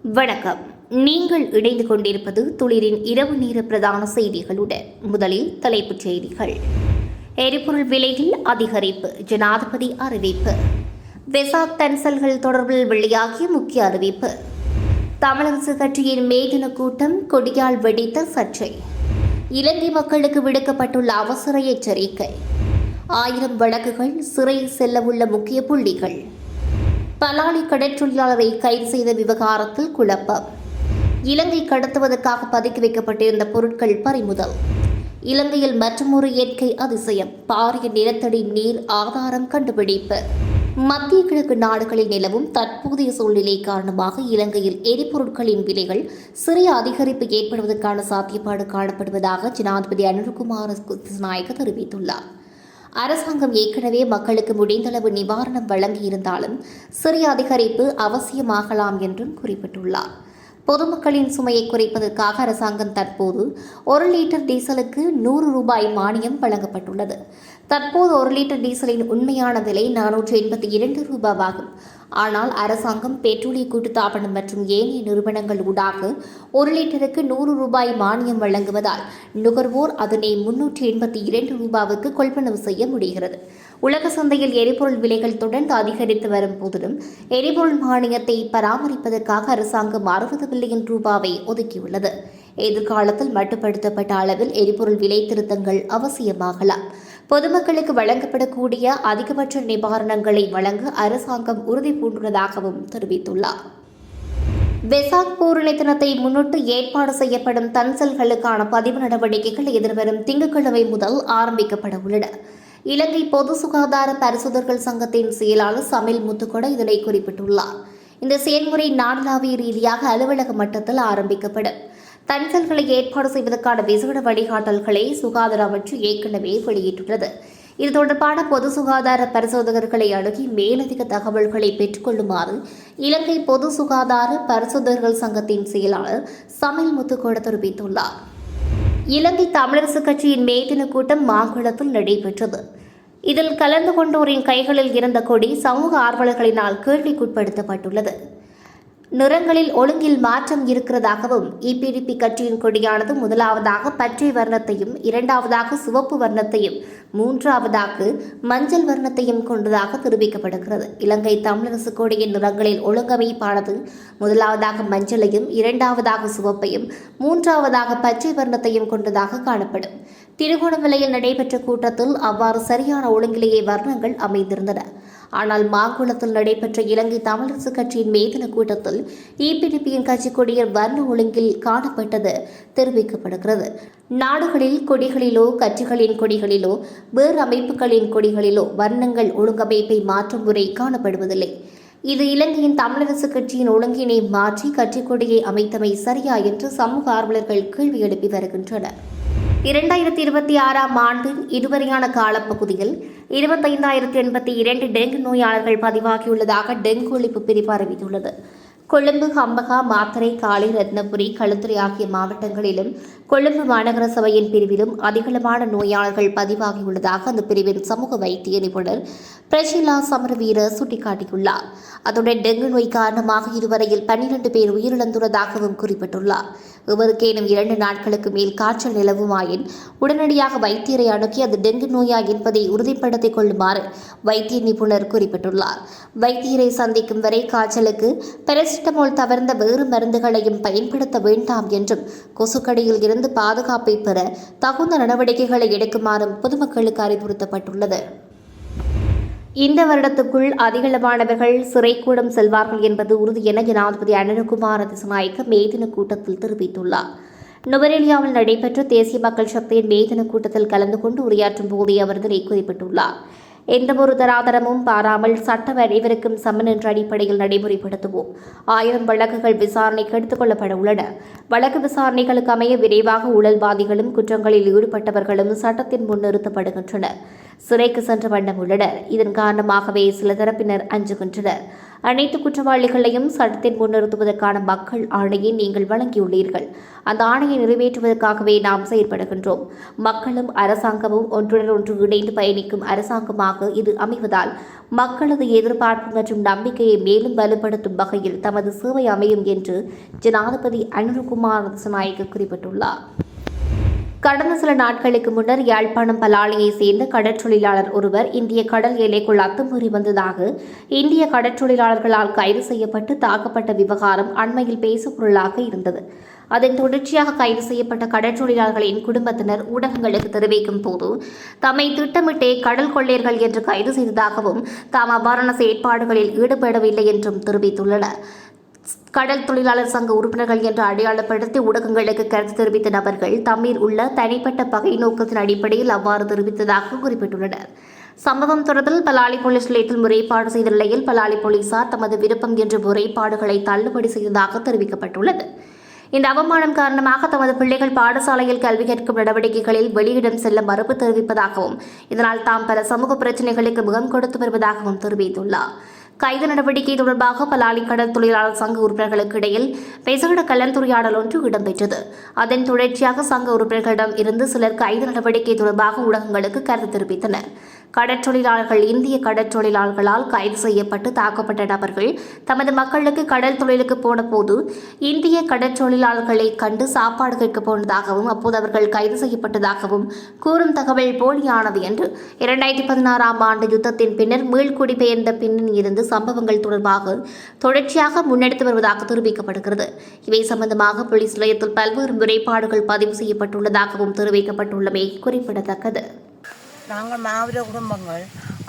வணக்கம். நீங்கள் இணைந்து கொண்டிருப்பது துளிரின் இரவு நேர பிரதான செய்திகளுடன். முதலில் தலைப்புச் செய்திகள். எரிபொருள் விலையில் அதிகரிப்பு, ஜனாதிபதி அறிவிப்பு. வெசாக் தன்சல்கள் தொடர்பில் வெளியாகிய முக்கிய அறிவிப்பு. தமிழரசு கட்சியின் மே தின கூட்டம் கொடியால் வெடித்த சர்ச்சை. இலங்கை மக்களுக்கு விடுக்கப்பட்டுள்ள அவசர எச்சரிக்கை. 1000 வழக்குகள் சிறை செல்லவுள்ள முக்கிய புள்ளிகள். பலாலி கடற்றொழிலாளரை கைது செய்த விவகாரத்தில் குழப்பம். இலங்கை கடத்துவதற்காக பதுக்கி வைக்கப்பட்டிருந்த பொருட்கள் பறிமுதல். இலங்கையில் மற்றொரு இயற்கை அதிசயம், பாரிய நிலத்தடி நீர் ஆதாரம் கண்டுபிடிப்பு. மத்திய கிழக்கு நாடுகளில் நிலவும் தற்போதைய சூழ்நிலை காரணமாக இலங்கையில் எரிபொருட்களின் விலைகள் சிறிய அதிகரிப்பு ஏற்படுவதற்கான சாத்தியப்பாடு காணப்படுவதாக ஜனாதிபதி அனுரகுமார திசாநாயக்க தெரிவித்துள்ளார். அரசாங்கம் ஏற்கனவே மக்களுக்கு முடிந்தளவு நிவாரணம் வழங்கியிருந்தாலும் சிறிய அதிகரிப்பு அவசியமாகலாம் என்றும் குறிப்பிட்டுள்ளார். பொதுமக்களின் சுமையை குறைப்பதற்காக அரசாங்கம் தற்போது 1 லிட்டர் டீசலுக்கு 100 ரூபாய் மானியம் வழங்கப்பட்டுள்ளது. தற்போது 1 லிட்டர் டீசலின் உண்மையான விலை 482 ரூபாவாகும். ஆனால் அரசாங்கம் பெட்ரோலிய கூட்டுத்தாபனம் மற்றும் ஏனைய நிறுவனங்கள் ஊடாக 1 லிட்டருக்கு 100 ரூபாய் மானியம் வழங்குவதால் நுகர்வோர் அதனை 382 ரூபாவுக்கு கொள்வனவு செய்ய முடிகிறது. உலக சந்தையில் எரிபொருள் விலைகள் தொடர்ந்து அதிகரித்து வரும் போதிலும் எரிபொருள் மானியத்தை பராமரிப்பதற்காக அரசாங்கம் 60 பில்லியன் ரூபாவை ஒதுக்கியுள்ளது. எதிர்காலத்தில் மட்டுப்படுத்தப்பட்ட அளவில் எரிபொருள் விலை திருத்தங்கள் அவசியமாகலாம். பொதுமக்களுக்கு வழங்கப்படக்கூடிய அதிகபட்ச நிவாரணங்களை வழங்க அரசாங்கம் உறுதி பூண்டுள்ளதாகவும் தெரிவித்துள்ளார். வெசாக் பூரணி தினத்தை முன்னிட்டு ஏற்பாடு செய்யப்படும் தன்சல்களுக்கான பதிவு நடவடிக்கைகள் எதிர்வரும் திங்கட்கிழமை முதல் ஆரம்பிக்கப்பட உள்ளன. இலங்கை பொது சுகாதார பரிசோதகர்கள் சங்கத்தின் செயலாளர் சமில் முத்துக்கொட இதனை குறிப்பிட்டுள்ளார். இந்த செயல்முறை நாடளாவிய ரீதியாக அலுவலக மட்டத்தில் ஆரம்பிக்கப்படும். தன்சல்களை ஏற்பாடு செய்வதற்கான விசேட வழிகாட்டல்களை சுகாதார அமைச்சு ஏற்கனவே வெளியிட்டுள்ளது. இது தொடர்பான பொது சுகாதார பரிசோதகர்களை அணுகி மேலதிக தகவல்களை பெற்றுக் கொள்ளுமாறு இலங்கை பொது சுகாதார பரிசோதகர்கள் சங்கத்தின் செயலாளர் சமில் முத்துக்கொட தெரிவித்துள்ளார். இலங்கை தமிழரசு கட்சியின் மே தின கூட்டம் மாங்குளத்தில் நடைபெற்றது. இதில் கலந்து கொண்டோரின் கைகளில் இருந்த கொடி சமூக ஆர்வலர்களினால் கேள்விக்குட்படுத்தப்பட்டுள்ளது. நிறங்களில் ஒழுங்கில் மாற்றம் இருக்கிறதாகவும் இபிடிபி கட்சியின் கொடியானது முதலாவதாக பச்சை வர்ணத்தையும், இரண்டாவதாக சிவப்பு வர்ணத்தையும், மூன்றாவதாக மஞ்சள் வர்ணத்தையும் கொண்டதாக தெரிவிக்கப்படுகிறது. இலங்கை தமிழரசு கொடியின் நிறங்களில் ஒழுங்கமைப்பானது முதலாவதாக மஞ்சளையும், இரண்டாவதாக சிவப்பையும், மூன்றாவதாக பச்சை வர்ணத்தையும் கொண்டதாக காணப்படும். திருகோணமலையில் நடைபெற்ற கூட்டத்தில் அவ்வாறு சரியான ஒழுங்கிலேயே வர்ணங்கள் அமைந்திருந்தன. ஆனால் மாங்குளத்தில் நடைபெற்ற இலங்கை தமிழரசு கட்சியின் மேதின கூட்டத்தில் இபிடிபியின் கட்சி கொடியில் வர்ண ஒழுங்கில் காணப்பட்டது தெரிவிக்கப்படுகிறது. நாடுகளில் கொடிகளிலோ, கட்சிகளின் கொடிகளிலோ, வேறு அமைப்புகளின் கொடிகளிலோ வர்ணங்கள் ஒழுங்கமைப்பை மாற்றும் முறை காணப்படுவதில்லை. இது இலங்கையின் தமிழரசு கட்சியின் ஒழுங்கினை மாற்றி கட்சி கொடியை அமைத்தமை சரியா என்று சமூக ஆர்வலர்கள் கேள்வி எழுப்பி வருகின்றனர். 2026 ஆண்டின் இதுவரையான காலப்பகுதியில் 25,082 டெங்கு நோயாளர்கள் பதிவாகியுள்ளதாக டெங்கு ஒழிப்பு பிரிவு அறிவித்துள்ளது. கொழும்பு, ஹம்பகா, மாத்தறை, காலி, ரத்னபுரி, களுத்துறை ஆகிய மாவட்டங்களிலும் கொழும்பு மாநகர சபையின் பிரிவிலும் அதிகளவான நோயாளர்கள் பதிவாகியுள்ளதாக அந்த பிரிவின் சமூக வைத்திய நிபுணர் பிரஷிலா சமரவீர சுட்டிக்காட்டியுள்ளார். அத்துடன் டெங்கு நோய் காரணமாக இதுவரையில் 12 பேர் உயிரிழந்துள்ளதாகவும் குறிப்பிட்டுள்ளார். இவருக்கேனும் 2 நாட்களுக்கு மேல் காய்ச்சல் நிலவுமாயின் உடனடியாக வைத்தியரை அணுகி அது டெங்கு நோயா என்பதை உறுதிப்படுத்திக் கொள்ளுமாறு வைத்திய நிபுணர் குறிப்பிட்டுள்ளார். வைத்தியரை சந்திக்கும் வரை காய்ச்சலுக்கு பெரசிட்டமோல் தவிர்ந்த வேறு மருந்துகளையும் பயன்படுத்த வேண்டாம் என்றும், கொசுக்கடியில் இருந்து பாதுகாப்பை பெற தகுந்த நடவடிக்கைகளை எடுக்குமாறும் பொதுமக்களுக்கு அறிவுறுத்தப்பட்டுள்ளது. இந்த வருடத்துக்குள் அதிகளவானவர்கள் சிறைக்கூடம் செல்வார்கள் என்பது உறுதி என ஜனாதிபதி அனுரகுமார திசாநாயக்க மே தின கூட்டத்தில் தெரிவித்துள்ளார். நுவரெலியாவில் நடைபெற்ற தேசிய மக்கள் சக்தியின் மே தின கூட்டத்தில் கலந்து கொண்டு உரையாற்றும் போதே அவர் இதனை குறிப்பிட்டுள்ளார். எந்தவொரு தராதரமும் பாராமல் சட்டம் அனைவருக்கும் சமன் என்ற அடிப்படையில் நடைமுறைப்படுத்துவோம். 1000 வழக்குகள் விசாரணைக்கு எடுத்துக் கொள்ளப்பட உள்ளன. வழக்கு விசாரணைகளுக்கு அமைய விரைவாக ஊழல்வாதிகளும் குற்றங்களில் ஈடுபட்டவர்களும் சட்டத்தின் முன் நிறுத்தப்படுகின்றனர். சிறைக்கு சென்ற வண்ணம் உள்ளனர். இதன் காரணமாகவே சில தரப்பினர் அஞ்சுகின்றனர். அனைத்து குற்றவாளிகளையும் சட்டத்தின் முன் நிறுத்துவதற்கான மக்கள் ஆணையை நீங்கள் வழங்கியுள்ளீர்கள். அந்த ஆணையை நிறைவேற்றுவதற்காகவே நாம் செயல்படுகின்றோம். மக்களும் அரசாங்கமும் ஒன்றுடன் ஒன்று இணைந்து பயணிக்கும் அரசாங்கமாக இது அமைவதால் மக்களது எதிர்பார்ப்பு மற்றும் நம்பிக்கையை மேலும் வலுப்படுத்தும் வகையில் தமது சேவை அமையும் என்று ஜனாதிபதி அனுரகுமார் திசாநாயக்க குறிப்பிட்டுள்ளார். கடந்த சில நாட்களுக்கு முன்னர் யாழ்ப்பாணம் பலாலியை சேர்ந்த கடற்றொழிலாளர் ஒருவர் இந்திய கடல் எல்லைக்குள் அத்துமீறி வந்ததாக இந்திய கடற்றொழிலாளர்களால் கைது செய்யப்பட்டு தாக்கப்பட்ட விவகாரம் அண்மையில் பேசுபொருளாக இருந்தது. அதன் தொடர்ச்சியாக கைது செய்யப்பட்ட கடற்றொழிலாளர்களின் குடும்பத்தினர் ஊடகங்களுக்கு தெரிவிக்கும் போது தம்மை திட்டமிட்டே கடல் கொள்ளையர்கள் என்று கைது செய்ததாகவும் தாம் அவ்வாறான செயற்பாடுகளில் ஈடுபடவில்லை என்றும் தெரிவித்துள்ளனர். கடல் தொழிலாளர் சங்க உறுப்பினர்கள் என்று அடையாளப்படுத்தி ஊடகங்களுக்கு கருத்து தெரிவித்த நபர்கள் தம்மீர் உள்ள தனிப்பட்ட பகை நோக்கத்தின் அடிப்படையில் அவ்வாறு தெரிவித்ததாக குறிப்பிட்டுள்ளனர். சம்பவம் தொடர்பில் பலாலி போலீஸ் நிலையத்தில் முறைப்பாடு செய்த நிலையில் பலாலி போலீசார் தமது விருப்பம் என்ற முறைப்பாடுகளை தள்ளுபடி செய்ததாக தெரிவிக்கப்பட்டுள்ளது. இந்த அவமானம் காரணமாக தமது பிள்ளைகள் பாடசாலையில் கல்வி கற்கும் நடவடிக்கைகளில் வெளியிடம் செல்ல மறுப்பு தெரிவிப்பதாகவும் இதனால் தாம் பல சமூக பிரச்சினைகளுக்கு முகம் கொடுத்து வருவதாகவும் தெரிவித்துள்ளார். கைது நடவடிக்கை தொடர்பாக பலாலி கடல் தொழிலாளர் சங்க உறுப்பினர்களுக்கு இடையில் விசேட கலந்துரையாடல் ஒன்று இடம்பெற்றது. அதன் தொடர்ச்சியாக சங்க உறுப்பினர்களிடம் இருந்து சிலர் கைது நடவடிக்கை தொடர்பாக ஊடகங்களுக்கு கருத்து தெரிவித்தனர். கடற்றொழிலாளர்கள் இந்திய கடற்றொழிலாளர்களால் கைது செய்யப்பட்டு தாக்கப்பட்ட நபர்கள் தமது மக்களுக்கு கடல் தொழிலுக்கு போன போது இந்திய கடற்றொழிலாளர்களை கண்டு சாப்பாடு கேட்க போனதாகவும் அப்போது அவர்கள் கைது செய்யப்பட்டதாகவும் கூறும் தகவல் போலியானது என்று 2016 ஆண்டு யுத்தத்தின் பின்னர் மீள்குடிபெயர்ந்த பின்னணி இருந்து சம்பவங்கள் தொடர்பாக தொடர்ச்சியாக முன்னெடுத்து வருவதாக தெரிவிக்கப்படுகிறது. இவை சம்பந்தமாக போலீஸ் நிலையத்தில் பல்வேறு முறைப்பாடுகள் பதிவு செய்யப்பட்டுள்ளதாகவும் தெரிவிக்கப்பட்டுள்ளமை குறிப்பிடத்தக்கது. நாங்கள் மாவீர குடும்பங்கள்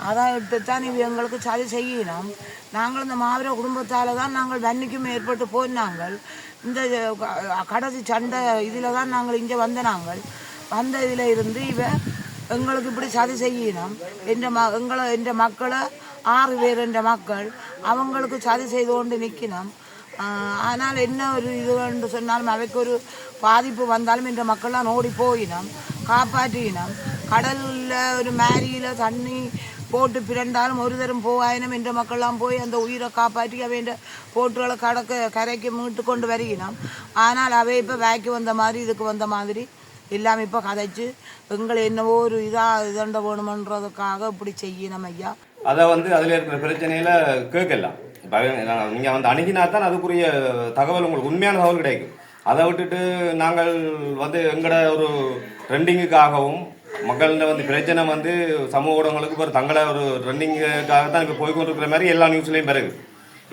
அதான் எடுத்துத்தான் இவ எங்களுக்கு சதி செய்யணும். நாங்கள் இந்த மாவீர குடும்பத்தால் தான் நாங்கள் வன்னிக்கும் ஏற்பட்டு போனாங்கள். இந்த கடைசி சண்டை இதில் தான் நாங்கள் இங்கே நாங்கள் வந்த இதில் இருந்து இவ எங்களுக்கு இப்படி சதி செய்யணும். என்ற மக்களை 6 பேர் என்ற மக்கள் அவங்களுக்கு சதி செய்து கொண்டு நிற்கணும். ஆனால் என்ன ஒரு இது என்று சொன்னாலும் அவைக்கு ஒரு பாதிப்பு வந்தாலும் இந்த மக்கள்லாம் ஓடி போயினோம், காப்பாற்றினோம். கடலில் ஒரு மேரியில் தண்ணி போட்டு பிறண்டாலும் ஒரு தரம் போவாயினம் என்ற மக்கள்லாம் போய் அந்த உயிரை காப்பாற்றி அவைன்ற போட்டுகளை கரைக்கு மீட்டு கொண்டு வருகினோம். ஆனால் அவை இப்போ வேக்கி வந்த மாதிரி இதுக்கு வந்த மாதிரி எல்லாம் இப்போ கதைச்சு எங்களை என்னவோ ஒரு இதண்ட வேணுமன்றதுக்காக இப்படி செய்யணும் ஐயா. அதை அதில் இருக்கிற பிரச்சனையில் கேட்கலாம். இப்போ நீங்கள் அணுகினா தான் அதுக்குரிய தகவல் உங்களுக்கு உண்மையான தகவல் கிடைக்கும். அதை விட்டுட்டு நாங்கள் எங்களோட ஒரு ட்ரெண்டிங்குக்காகவும் மக்கள்கிட்ட பிரச்சனை சமூக ஊடகங்களுக்கு ஒரு தங்களை ஒரு ட்ரெண்டிங்குக்காக தான் இப்போ போய்கொண்டிருக்கிற மாதிரி எல்லா நியூஸ்லையும் பிறகு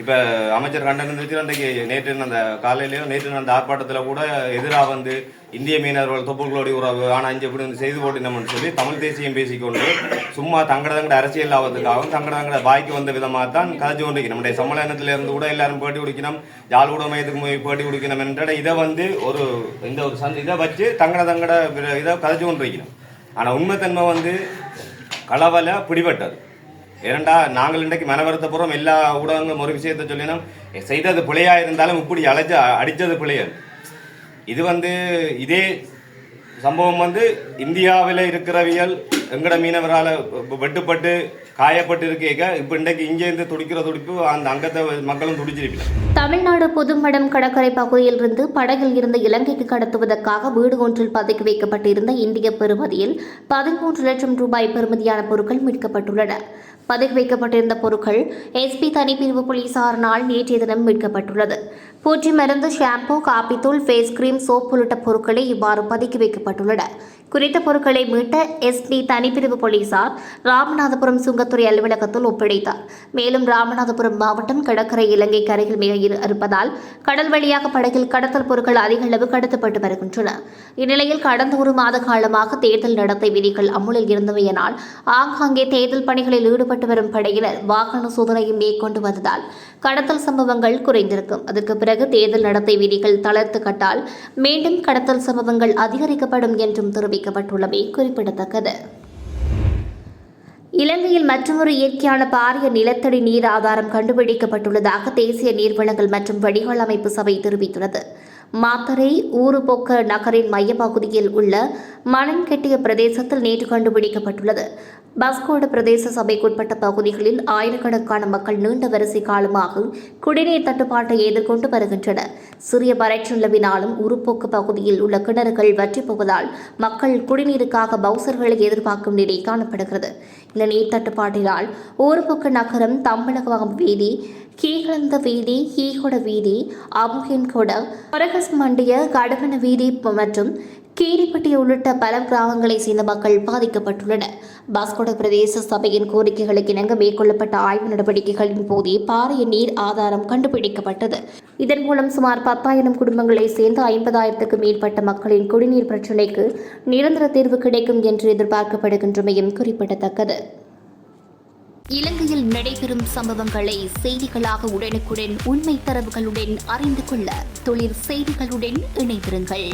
இப்போ அமைச்சர் கண்டனம் அன்றைக்கு நேற்று அந்த காலையிலேயோ நேற்று அந்த ஆர்ப்பாட்டத்தில் கூட எதிராக இந்திய மீனவர்கள் தொப்புகளோடு உறவு ஆனால் இங்கே இப்படி செய்து போட்டினோம்னு சொல்லி தமிழ் தேசியம் பேசிக்கொண்டு சும்மா தங்கட அரசியல் ஆவதுக்காகவும் தங்கட பாய்க்கு வந்த விதமாக தான் கதைச்சு கொண்டிருக்கணும். நம்முடைய சம்மேளனத்திலிருந்து கூட எல்லாரும் பேட்டி கொடுக்கணும், யாழ் ஊடகத்துக்கு போய் பேட்டி கொடுக்கணும் என்ற இதை ஒரு இந்த ஒரு இதை வச்சு தங்கட இதை கதைச்சு கொண்டிருக்கணும். ஆனால் உண்மைத்தன்மை களவலை பிடிபட்டது. ஏனண்டா நாங்கள் இன்றைக்கு மனவருத்தப்புறம் எல்லா ஊடகங்களும் ஒரு விஷயத்தை சொல்லினோம், செய்தது பிழையா இருந்தாலும் இப்படி அடித்தது பிழையாது. இது இதே சம்பவம் இந்தியாவில் இருக்கிறவியல் எங்கட மீனவரால் வெட்டுப்பட்டு காயப்பட்டு இருக்க இப்போ இன்றைக்கு இங்கேருந்து துடிக்கிற துடிப்பு அந்த அங்கத்தை மக்களும் துடிச்சிருப்பாங்க. தமிழ்நாடு புதுமடம் கடற்கரை பகுதியில் இருந்து படகில் இருந்து இலங்கைக்கு கடத்துவதற்காக வீடு ஒன்றில் பதுக்கி வைக்கப்பட்டிருந்த இந்திய பெறுமதியில் 13 லட்சம் ரூபாய் பெறுமதியான பொருட்கள் மீட்கப்பட்டுள்ளன. பதுக்கி வைக்கப்பட்டிருந்த பொருட்கள் SP தனிப்பிரிவு போலீசாரினால் நேற்றைய தினம் மீட்கப்பட்டுள்ளது. பூச்சி மருந்து, ஷாம்பு, காப்பித்தூள், ஃபேஸ் கிரீம், சோப் உள்ளிட்ட பொருட்களை இவ்வாறு பதுக்கி வைக்கப்பட்டுள்ளன. குறித்த பொருட்களை மீட்ட SP தனிப்பிரிவு போலீசார் ராமநாதபுரம் சுங்கத்துறை அலுவலகத்தில் ஒப்படைத்தார். மேலும் ராமநாதபுரம் மாவட்டம் கடற்கரை இலங்கை கரையில் மிக இருப்பதால் கடல் வழியாக படகில் கடத்தல் பொருட்கள் அதிக அளவு கடத்தப்பட்டு வருகின்றன. இந்நிலையில் கடந்த 1 மாத காலமாக தேர்தல் நடத்தை விதிகள் அமுலில் இருந்தமையினால் ஆங்காங்கே தேர்தல் பணிகளில் ஈடுபட்டு வரும் படையினர் வாகன சோதனையும் மேற்கொண்டு வந்ததால் கடத்தல் சம்பவங்கள் குறைந்திருக்கும். அதற்கு பிறகு தேர்தல் நடத்தை விதிகள் தளர்த்துக்கட்டால் மீண்டும் கடத்தல் சம்பவங்கள் அதிகரிக்கப்படும் என்றும் தெரிவிக்கப்பட்டுள்ளமை குறிப்பிடத்தக்கது. இலங்கையில் மற்றொரு இயற்கையான பாரிய நிலத்தடி நீர் ஆதாரம் கண்டுபிடிக்கப்பட்டுள்ளதாக தேசிய நீர்வளங்கள் மற்றும் வடிகால் அமைப்பு சபை தெரிவித்துள்ளது. மாத்தரை ஊருபொக்க நகரின் மையப்பகுதியில் உள்ள மணல் கெட்டிய பிரதேசத்தில் நேற்று கண்டுபிடிக்கப்பட்டுள்ளது. பஸ்கோடு பிரதேச சபைக்குட்பட்ட பகுதிகளில் ஆயிரக்கணக்கான மக்கள் நீண்ட வரிசை காலமாக குடிநீர் தட்டுப்பாட்டை எதிர்கொண்டு வருகின்றனர். சிறிய வறட்சி நிலவினாலும் உருப்போக்கு பகுதியில் உள்ள கிணறுகள் வற்றிப் போவதால் மக்கள் குடிநீருக்காக பவுசர்களை எதிர்பார்க்கும் நிலை காணப்படுகிறது. இந்த நீர் தட்டுப்பாட்டினால் ஊருப்பொக்க நகரம், தம்பளகம் வீதி, கீகலந்த வீதி, கீகொட வீதி, அபுகென்கொட, பரகஸ் மண்டிய, கடவன வீதி மற்றும் கீரிப்பட்டி உள்ளிட்ட பல கிராமங்களைச் சேர்ந்த மக்கள் பாதிக்கப்பட்டுள்ளனர். பாஸ்கோட பிரதேச சபையின் கோரிக்கைகளுக்கு இணங்க மேற்கொள்ளப்பட்ட ஆய்வு நடவடிக்கைகளின் போதே பாரிய நீர் ஆதாரம் கண்டுபிடிக்கப்பட்டது. இதன் மூலம் சுமார் 10,000 குடும்பங்களைச் சேர்ந்த 50,000க்கும் மேற்பட்ட மக்களின் குடிநீர் பிரச்சினைக்கு நிரந்தர தீர்வு கிடைக்கும் என்று எதிர்பார்க்கப்படுகின்றமையும் குறிப்பிடத்தக்கது. இலங்கையில் நடைபெறும் சம்பவங்களை செய்திகளாக உடனுக்குடன் உண்மை தரவுகளுடன் அறிந்து கொள்ள தொழில் செய்திகளுடன் இணைந்திருங்கள்.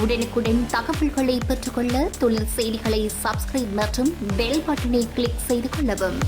உடனுக்குடன் தகவல்களை பெற்றுக்கொள்ள தொழில் செய்திகளை சப்ஸ்கிரைப் மற்றும் பெல் பட்டனை கிளிக் செய்து கொள்ளவும்.